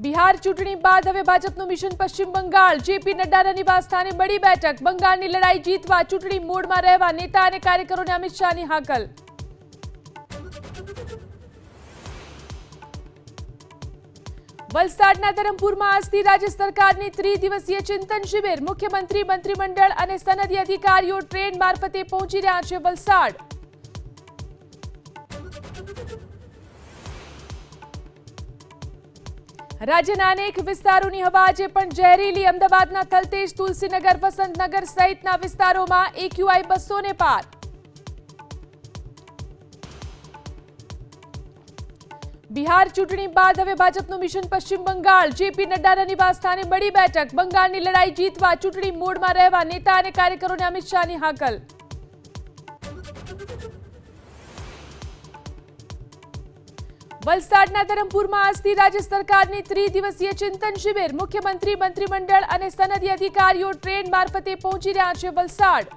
બિહાર ચૂંટણી બાદ હવે ભાજપનું મિશન પશ્ચિમ બંગાળ. જેપી નડ્ડાના નિવાસસ્થાને મળી બેઠક. બંગાળની લડાઈ જીતવા ચૂંટણી મોડમાં રહેવા નેતા અને કાર્યકરોને અમિત શાહની હાકલ. વલસાડના ધરમપુરમાં આજથી રાજ્ય સરકારની ત્રિદિવસીય ચિંતન શિબિર. મુખ્યમંત્રી, મંત્રીમંડળ અને સનદી અધિકારીઓ ટ્રેન મારફતે પહોંચી રહ્યા છે વલસાડ. રાજ્યના અનેક વિસ્તારોની હવા આજે પણ ઝેરીલી. અમદાવાદના થલતેજ, તુલસીનગર, વસંતનગર સહિતના વિસ્તારોમાં AQI 200 ને પાર. બિહાર ચૂંટણી બાદ હવે ભાજપનું મિશન પશ્ચિમ બંગાળ. જેપી નડ્ડાના નિવાસસ્થાને મળી બેઠક. બંગાળની લડાઈ જીતવા ચૂંટણી મોડમાં રહેવા નેતા અને કાર્યકરોને અમિત શાહની હાકલ. વલસાડના ધરમપુરમાં આજથી રાજ્ય સરકારની ત્રિદિવસીય ચિંતન શિબિર. મુખ્યમંત્રી, મંત્રીમંડળ અને સનદી અધિકારીઓ ટ્રેન મારફતે પહોંચી રહ્યા છે વલસાડ.